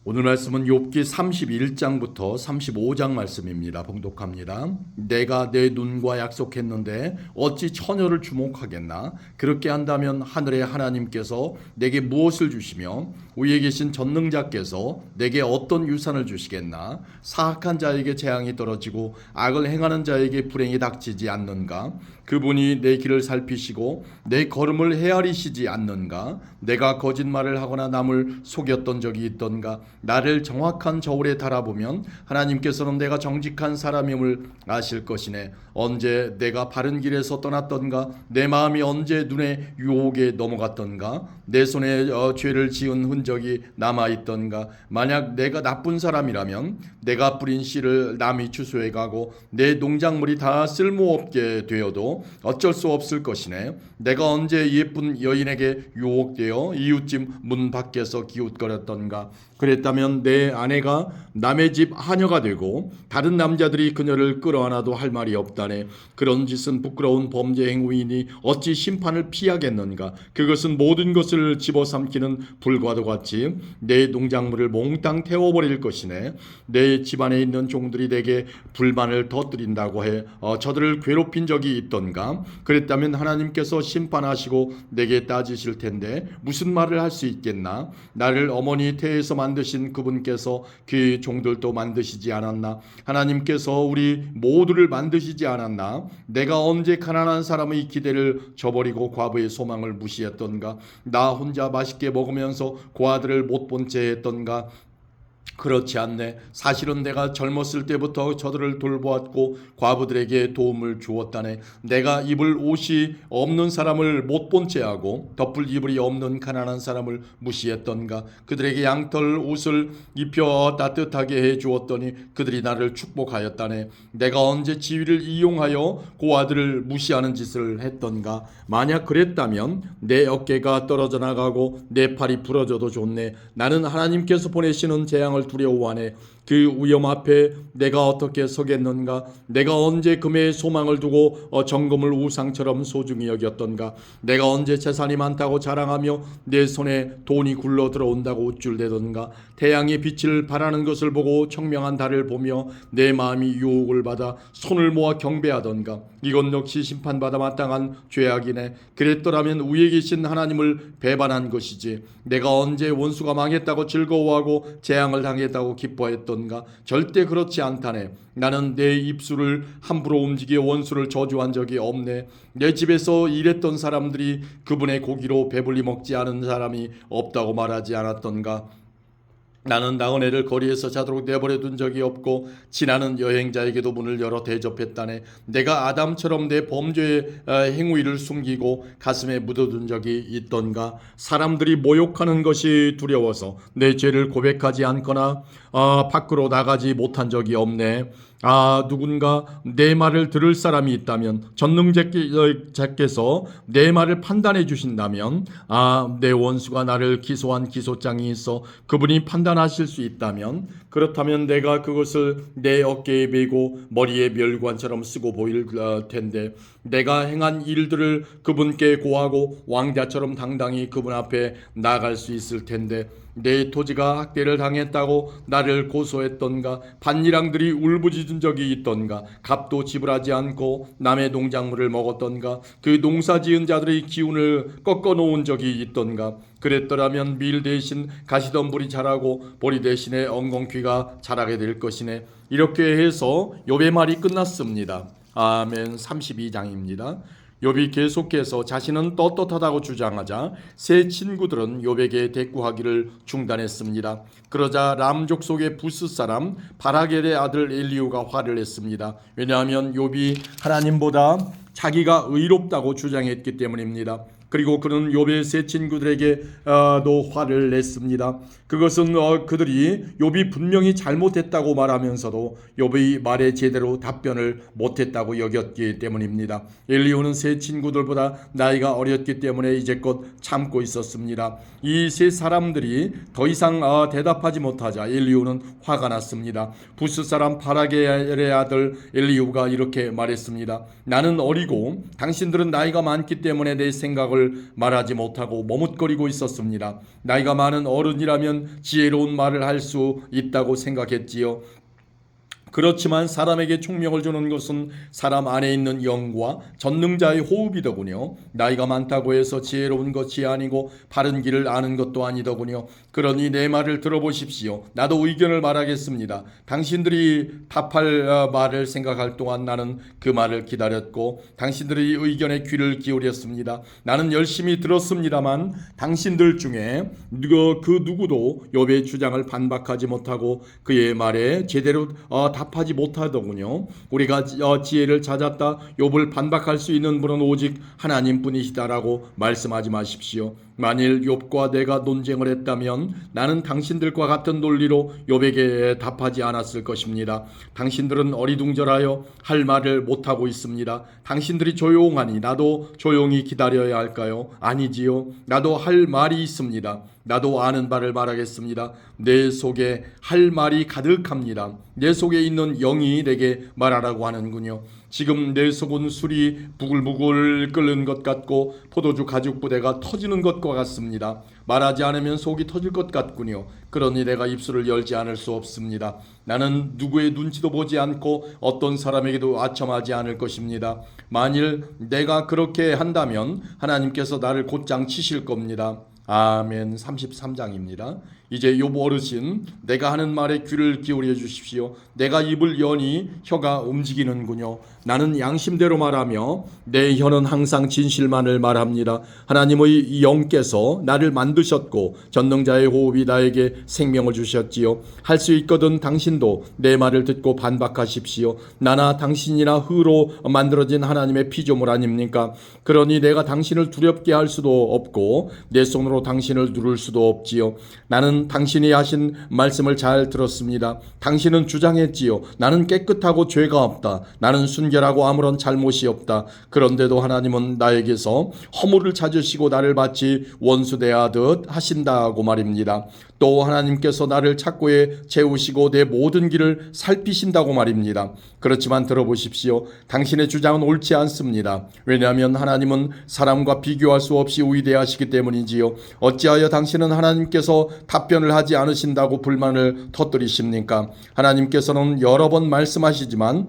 오늘 말씀은 욥기 31장부터 35장 말씀입니다. 봉독합니다. 내가 내 눈과 약속했는데 어찌 처녀를 주목하겠나? 그렇게 한다면 하늘의 하나님께서 내게 무엇을 주시며 위에 계신 전능자께서 내게 어떤 유산을 주시겠나? 사악한 자에게 재앙이 떨어지고 악을 행하는 자에게 불행이 닥치지 않는가? 그분이 내 길을 살피시고 내 걸음을 헤아리시지 않는가? 내가 거짓말을 하거나 남을 속였던 적이 있던가? 나를 정확한 저울에 달아보면 하나님께서는 내가 정직한 사람임을 아실 것이네. 언제 내가 바른 길에서 떠났던가? 내 마음이 언제 눈의 유혹에 넘어갔던가? 내 손에 죄를 지은 흔적이 남아있던가? 만약 내가 나쁜 사람이라면 내가 뿌린 씨를 남이 추수해 가고 내 농작물이 다 쓸모없게 되어도 어쩔 수 없을 것이네. 내가 언제 예쁜 여인에게 유혹되어 이웃집 문 밖에서 기웃거렸던가? 그랬다면 내 아내가 남의 집 하녀가 되고 다른 남자들이 그녀를 끌어안아도 할 말이 없다네. 그런 짓은 부끄러운 범죄 행위이니 어찌 심판을 피하겠는가? 그것은 모든 것을 집어삼키는 불과도 같이 내 농작물을 몽땅 태워버릴 것이네. 내 집안에 있는 종들이 내게 불만을 터뜨린다고 해 저들을 괴롭힌 적이 있던가? 그랬다면 하나님께서 심판하시고 내게 따지실 텐데 무슨 말을 할 수 있겠나? 나를 어머니 태에서 만드신 그분께서 그 종들도 만드시지 않았나? 하나님께서 우리 모두를 만드시지 않았나? 내가 언제 가난한 사람의 기대를 저버리고 과부의 소망을 무시했던가? 나 혼자 맛있게 먹으면서 고아들을 못 본 채 했던가? 그렇지 않네. 사실은 내가 젊었을 때부터 저들을 돌보았고 과부들에게 도움을 주었다네. 내가 입을 옷이 없는 사람을 못 본 채하고 덮을 이불이 없는 가난한 사람을 무시했던가? 그들에게 양털 옷을 입혀 따뜻하게 해주었더니 그들이 나를 축복하였다네. 내가 언제 지위를 이용하여 고아들을 무시하는 짓을 했던가? 만약 그랬다면 내 어깨가 떨어져 나가고 내 팔이 부러져도 좋네. 나는 하나님께서 보내시는 재앙을 두려워하네. 그 위험 앞에 내가 어떻게 서겠는가? 내가 언제 금의 소망을 두고 정금을 우상처럼 소중히 여겼던가? 내가 언제 재산이 많다고 자랑하며 내 손에 돈이 굴러 들어온다고 우쭐대던가? 태양의 빛을 바라는 것을 보고 청명한 달을 보며 내 마음이 유혹을 받아 손을 모아 경배하던가? 이건 역시 심판받아 마땅한 죄악이네. 그랬더라면 위에 계신 하나님을 배반한 것이지. 내가 언제 원수가 망했다고 즐거워하고 재앙을 당했다고 기뻐했던 절대 그렇지 않다네. 나는 내 입술을 함부로 움직여 원수를 저주한 적이 없네. 내 집에서 일했던 사람들이 그분의 고기로 배불리 먹지 않은 사람이 없다고 말하지 않았던가? 나는 나그네를 거리에서 자도록 내버려 둔 적이 없고 지나는 여행자에게도 문을 열어 대접했다네. 내가 아담처럼 내 범죄의 행위를 숨기고 가슴에 묻어둔 적이 있던가? 사람들이 모욕하는 것이 두려워서 내 죄를 고백하지 않거나 밖으로 나가지 못한 적이 없네. 누군가 내 말을 들을 사람이 있다면, 전능자께서 내 말을 판단해 주신다면, 내 원수가 나를 기소한 기소장이 있어 그분이 판단하실 수 있다면, 그렇다면 내가 그것을 내 어깨에 메고 머리에 멸관처럼 쓰고 보일 텐데, 내가 행한 일들을 그분께 고하고 왕자처럼 당당히 그분 앞에 나갈 수 있을 텐데, 내 토지가 학대를 당했다고 나를 고소했던가? 반일랑들이 울부짖은 적이 있던가? 값도 지불하지 않고 남의 농작물을 먹었던가? 그 농사지은 자들의 기운을 꺾어놓은 적이 있던가? 그랬더라면 밀 대신 가시덤불이 자라고 보리 대신에 엉겅퀴가 자라게 될 것이네. 이렇게 해서 욥의 말이 끝났습니다. 아멘. 32장입니다. 욥이 계속해서 자신은 떳떳하다고 주장하자 세 친구들은 욥에게 대꾸하기를 중단했습니다. 그러자 람족 속의 부스 사람 바라겔의 아들 엘리후가 화를 냈습니다. 왜냐하면 욥이 하나님보다 자기가 의롭다고 주장했기 때문입니다. 그리고 그는 욥의 세 친구들에게도 화를 냈습니다. 그것은 그들이 욥이 분명히 잘못했다고 말하면서도 욥의 말에 제대로 답변을 못했다고 여겼기 때문입니다. 엘리후는 세 친구들보다 나이가 어렸기 때문에 이제껏 참고 있었습니다. 이 세 사람들이 더 이상 대답하지 못하자 엘리후는 화가 났습니다. 부스 사람 바라겔의 아들 엘리후가 이렇게 말했습니다. 나는 어리고 당신들은 나이가 많기 때문에 내 생각을 말을 말하지 못하고 머뭇거리고 있었습니다. 나이가 많은 어른이라면 지혜로운 말을 할 수 있다고 생각했지요. 그렇지만 사람에게 총명을 주는 것은 사람 안에 있는 영과 전능자의 호흡이더군요. 나이가 많다고 해서 지혜로운 것이 아니고 바른 길을 아는 것도 아니더군요. 그러니 내 말을 들어보십시오. 나도 의견을 말하겠습니다. 당신들이 답할 말을 생각할 동안 나는 그 말을 기다렸고 당신들의 의견에 귀를 기울였습니다. 나는 열심히 들었습니다만 당신들 중에 그 누구도 욥의 주장을 반박하지 못하고 그의 말에 제대로 답하지 못하더군요. 우리가 지혜를 찾았다. 욥을 반박할 수 있는 분은 오직 하나님뿐이시다라고 말씀하지 마십시오. 만일 욥과 내가 논쟁을 했다면 나는 당신들과 같은 논리로 욥에게 답하지 않았을 것입니다. 당신들은 어리둥절하여 할 말을 못하고 있습니다. 당신들이 조용하니 나도 조용히 기다려야 할까요? 아니지요. 나도 할 말이 있습니다. 나도 아는 바를 말하겠습니다. 내 속에 할 말이 가득합니다. 내 속에 있는 영이 내게 말하라고 하는군요. 지금 내 속은 술이 부글부글 끓는 것 같고 포도주 가죽 부대가 터지는 것과 같습니다. 말하지 않으면 속이 터질 것 같군요. 그러니 내가 입술을 열지 않을 수 없습니다. 나는 누구의 눈치도 보지 않고 어떤 사람에게도 아첨하지 않을 것입니다. 만일 내가 그렇게 한다면 하나님께서 나를 곧장 치실 겁니다. 아멘. 33장입니다. 이제 욥 어르신, 내가 하는 말에 귀를 기울여 주십시오. 내가 입을 여니 혀가 움직이는군요. 나는 양심대로 말하며 내 혀는 항상 진실만을 말합니다. 하나님의 영께서 나를 만드셨고 전능자의 호흡이 나에게 생명을 주셨지요. 할 수 있거든 당신도 내 말을 듣고 반박하십시오. 나나 당신이나 흙으로 만들어진 하나님의 피조물 아닙니까? 그러니 내가 당신을 두렵게 할 수도 없고 내 손으로 당신을 누를 수도 없지요. 나는 당신이 하신 말씀을 잘 들었습니다. 당신은 주장했지요. 나는 깨끗하고 죄가 없다. 나는 순결하고 아무런 잘못이 없다. 그런데도 하나님은 나에게서 허물을 찾으시고 나를 마치 원수 대하듯 하신다고 말입니다. 또 하나님께서 나를 착고에 채우시고 내 모든 길을 살피신다고 말입니다. 그렇지만 들어보십시오. 당신의 주장은 옳지 않습니다. 왜냐하면 하나님은 사람과 비교할 수 없이 위대하시기 때문이지요. 어찌하여 당신은 하나님께서 답변을 하지 않으신다고 불만을 터뜨리십니까? 하나님께서는 여러 번 말씀하시지만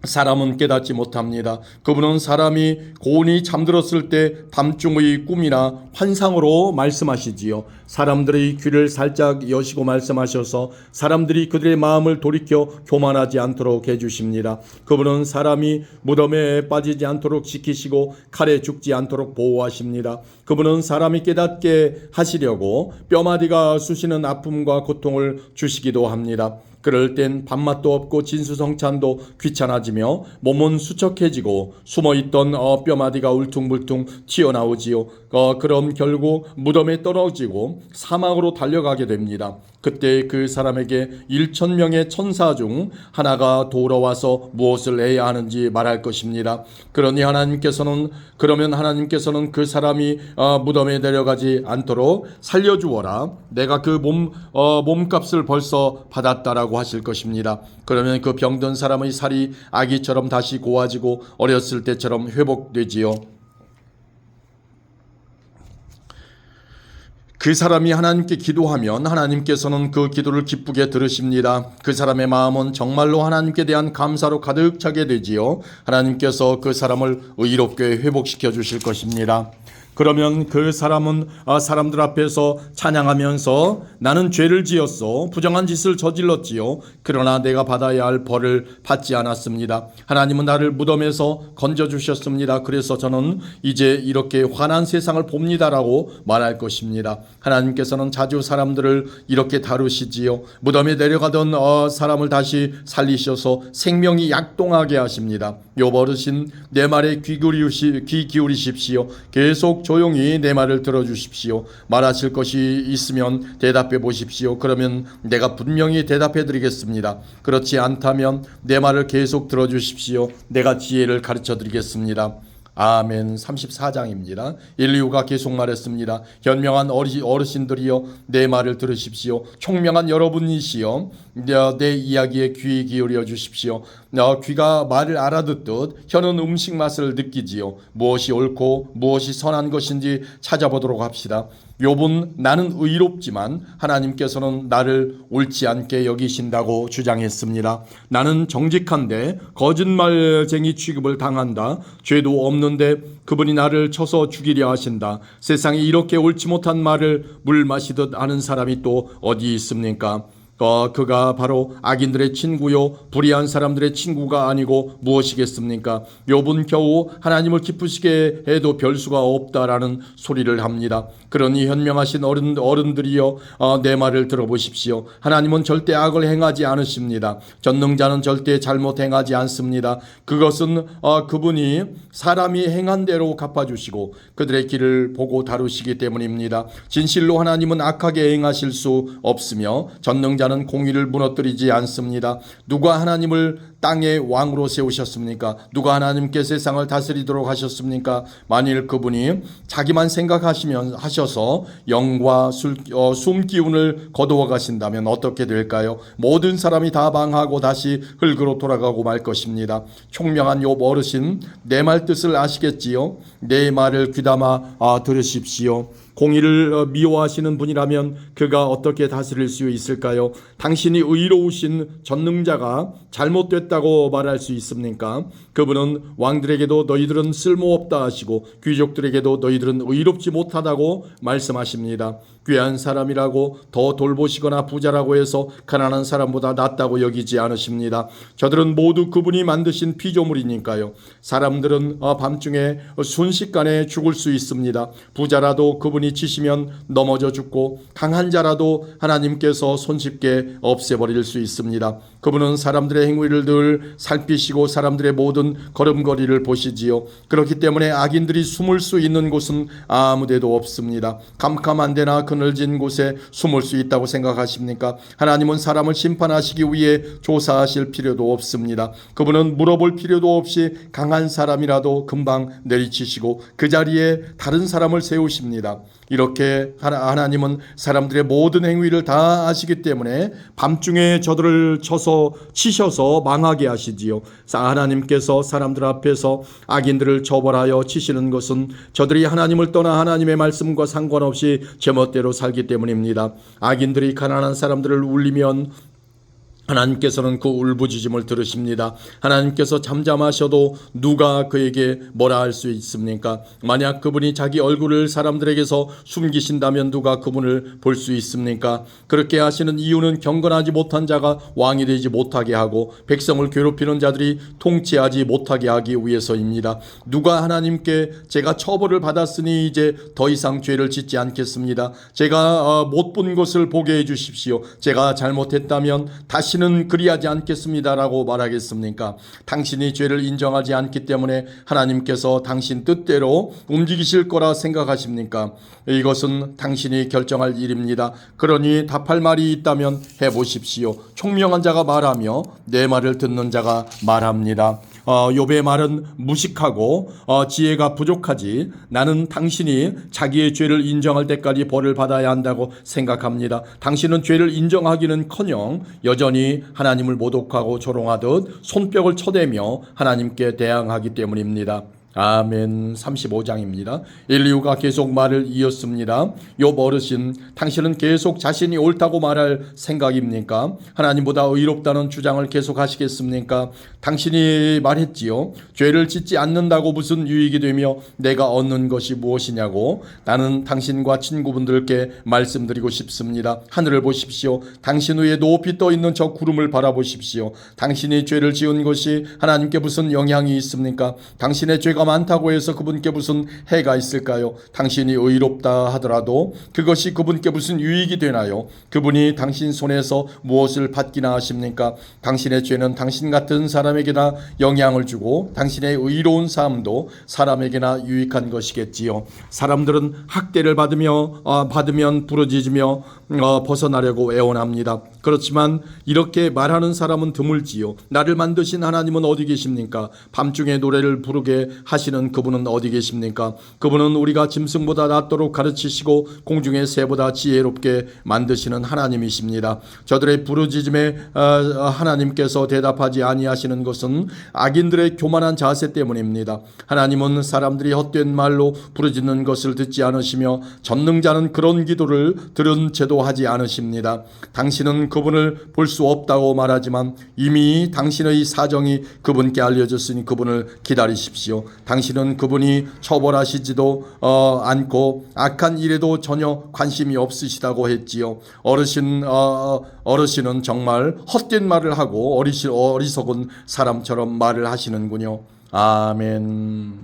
사람은 깨닫지 못합니다. 그분은 사람이 고온히 잠들었을 때 밤중의 꿈이나 환상으로 말씀하시지요. 사람들의 귀를 살짝 여시고 말씀하셔서 사람들이 그들의 마음을 돌이켜 교만하지 않도록 해주십니다. 그분은 사람이 무덤에 빠지지 않도록 지키시고 칼에 죽지 않도록 보호하십니다. 그분은 사람이 깨닫게 하시려고 뼈마디가 쑤시는 아픔과 고통을 주시기도 합니다. 그럴 땐 밥맛도 없고 진수성찬도 귀찮아지며 몸은 수척해지고 숨어있던 뼈마디가 울퉁불퉁 튀어나오지요. 그럼 결국 무덤에 떨어지고 사막으로 달려가게 됩니다. 그때 그 사람에게 1,000명의 천사 중 하나가 돌아와서 무엇을 해야 하는지 말할 것입니다. 그러면 하나님께서는 그 사람이 무덤에 내려가지 않도록 살려주어라. 내가 그 몸값을 벌써 받았다라고 하실 것입니다. 그러면 그 병든 사람의 살이 아기처럼 다시 고와지고 어렸을 때처럼 회복되지요. 그 사람이 하나님께 기도하면 하나님께서는 그 기도를 기쁘게 들으십니다. 그 사람의 마음은 정말로 하나님께 대한 감사로 가득 차게 되지요. 하나님께서 그 사람을 의롭게 회복시켜 주실 것입니다. 그러면 그 사람은 사람들 앞에서 찬양하면서 나는 죄를 지었어. 부정한 짓을 저질렀지요. 그러나 내가 받아야 할 벌을 받지 않았습니다. 하나님은 나를 무덤에서 건져주셨습니다. 그래서 저는 이제 이렇게 환한 세상을 봅니다라고 말할 것입니다. 하나님께서는 자주 사람들을 이렇게 다루시지요. 무덤에 내려가던 사람을 다시 살리셔서 생명이 약동하게 하십니다. 욥 어르신, 내 말에 귀 기울이십시오. 계속 조용히 내 말을 들어주십시오. 말하실 것이 있으면 대답해 보십시오. 그러면 내가 분명히 대답해 드리겠습니다. 그렇지 않다면 내 말을 계속 들어주십시오. 내가 지혜를 가르쳐 드리겠습니다. 아멘. 34장입니다. 인류가 계속 말했습니다. 현명한 어르신들이여 내 말을 들으십시오. 총명한 여러분이시여 내 이야기에 귀 기울여 주십시오. 귀가 말을 알아듣듯 혀는 음식 맛을 느끼지요. 무엇이 옳고 무엇이 선한 것인지 찾아보도록 합시다. 욥은 나는 의롭지만 하나님께서는 나를 옳지 않게 여기신다고 주장했습니다. 나는 정직한데 거짓말쟁이 취급을 당한다. 죄도 없는데 그분이 나를 쳐서 죽이려 하신다. 세상에 이렇게 옳지 못한 말을 물 마시듯 하는 사람이 또 어디 있습니까? 그가 바로 악인들의 친구요 불의한 사람들의 친구가 아니고 무엇이겠습니까? 욥은 겨우 하나님을 기쁘시게 해도 별수가 없다라는 소리를 합니다. 그러니 현명하신 어른들이여 내 말을 들어보십시오. 하나님은 절대 악을 행하지 않으십니다. 전능자는 절대 잘못 행하지 않습니다. 그것은 그분이 사람이 행한 대로 갚아주시고 그들의 길을 보고 다루시기 때문입니다. 진실로 하나님은 악하게 행하실 수 없으며 전능자는 공의를 무너뜨리지 않습니다. 누가 하나님을 땅의 왕으로 세우셨습니까? 누가 하나님께 세상을 다스리도록 하셨습니까? 만일 그분이 자기만 하셔서 영과 숨 기운을 거두어 가신다면 어떻게 될까요? 모든 사람이 다 망하고 다시 흙으로 돌아가고 말 것입니다. 총명한 욥 어르신, 내 말 뜻을 아시겠지요? 내 말을 귀담아 들으십시오. 공의를 미워하시는 분이라면 그가 어떻게 다스릴 수 있을까요? 당신이 의로우신 전능자가 잘못됐다고 말할 수 있습니까? 그분은 왕들에게도 너희들은 쓸모없다 하시고 귀족들에게도 너희들은 의롭지 못하다고 말씀하십니다. 귀한 사람이라고 더 돌보시거나 부자라고 해서 가난한 사람보다 낫다고 여기지 않으십니다. 저들은 모두 그분이 만드신 피조물이니까요. 사람들은 밤중에 순식간에 죽을 수 있습니다. 부자라도 그분이 치시면 넘어져 죽고 강한 자라도 하나님께서 손쉽게 없애버릴 수 있습니다. 그분은 사람들의 행위를 늘 살피시고 사람들의 모든 걸음걸이를 보시지요. 그렇기 때문에 악인들이 숨을 수 있는 곳은 아무데도 없습니다. 캄캄한 데나 그늘진 곳에 숨을 수 있다고 생각하십니까? 하나님은 사람을 심판하시기 위해 조사하실 필요도 없습니다. 그분은 물어볼 필요도 없이 강한 사람이라도 금방 내리치시고 그 자리에 다른 사람을 세우십니다. 이렇게 하나님은 사람들의 모든 행위를 다 아시기 때문에 밤중에 저들을 치셔서 망하게 하시지요. 하나님께서 사람들 앞에서 악인들을 처벌하여 치시는 것은 저들이 하나님을 떠나 하나님의 말씀과 상관없이 제멋대로 살기 때문입니다. 악인들이 가난한 사람들을 울리면 하나님께서는 그 울부짖음을 들으십니다. 하나님께서 잠잠하셔도 누가 그에게 뭐라 할 수 있습니까? 만약 그분이 자기 얼굴을 사람들에게서 숨기신다면 누가 그분을 볼 수 있습니까? 그렇게 하시는 이유는 경건하지 못한 자가 왕이 되지 못하게 하고 백성을 괴롭히는 자들이 통치하지 못하게 하기 위해서입니다. 누가 하나님께 제가 처벌을 받았으니 이제 더 이상 죄를 짓지 않겠습니다. 제가 못 본 것을 보게 해주십시오. 제가 잘못했다면 다시는 그리하지 않겠습니다라고 말하겠습니까? 당신이 죄를 인정하지 않기 때문에 하나님께서 당신 뜻대로 움직이실 거라 생각하십니까? 이것은 당신이 결정할 일입니다. 그러니 답할 말이 있다면 해보십시오. 총명한 자가 말하며 내 말을 듣는 자가 말합니다. 욥의 말은 무식하고 지혜가 부족하지 나는 당신이 자기의 죄를 인정할 때까지 벌을 받아야 한다고 생각합니다. 당신은 죄를 인정하기는커녕 여전히 하나님을 모독하고 조롱하듯 손뼉을 쳐대며 하나님께 대항하기 때문입니다. 아멘. 35장입니다. 엘리후가 계속 말을 이었습니다. 욥 어르신, 당신은 계속 자신이 옳다고 말할 생각입니까? 하나님보다 의롭다는 주장을 계속 하시겠습니까? 당신이 말했지요. 죄를 짓지 않는다고 무슨 유익이 되며 내가 얻는 것이 무엇이냐고. 나는 당신과 친구분들께 말씀드리고 싶습니다. 하늘을 보십시오. 당신 위에 높이 떠 있는 저 구름을 바라보십시오. 당신이 죄를 지은 것이 하나님께 무슨 영향이 있습니까? 당신의 죄가 많다고 해서 그분께 무슨 해가 있을까요? 당신이 의롭다 하더라도 그것이 그분께 무슨 유익이 되나요? 그분이 당신 손에서 무엇을 받기나 하십니까? 당신의 죄는 당신 같은 사람에게나 영향을 주고 당신의 의로운 삶도 사람에게나 유익한 것이겠지요. 사람들은 학대를 받으면 부러지며 벗어나려고 애원합니다. 그렇지만 이렇게 말하는 사람은 드물지요. 나를 만드신 하나님은 어디 계십니까? 밤중에 노래를 부르게 하시는 그분은 어디 계십니까? 그분은 우리가 짐승보다 낫도록 가르치시고 공중의 새보다 지혜롭게 만드시는 하나님이십니다. 저들의 부르짖음에 하나님께서 대답하지 아니하시는 것은 악인들의 교만한 자세 때문입니다. 하나님은 사람들이 헛된 말로 부르짖는 것을 듣지 않으시며 전능자는 그런 기도를 들은 채도 하지 않으십니다. 당신은 그분을 볼 수 없다고 말하지만 이미 당신의 사정이 그분께 알려졌으니 그분을 기다리십시오. 당신은 그분이 처벌하시지도 않고 악한 일에도 전혀 관심이 없으시다고 했지요. 어르신은 정말 헛된 말을 하고 어리석은 사람처럼 말을 하시는군요. 아멘.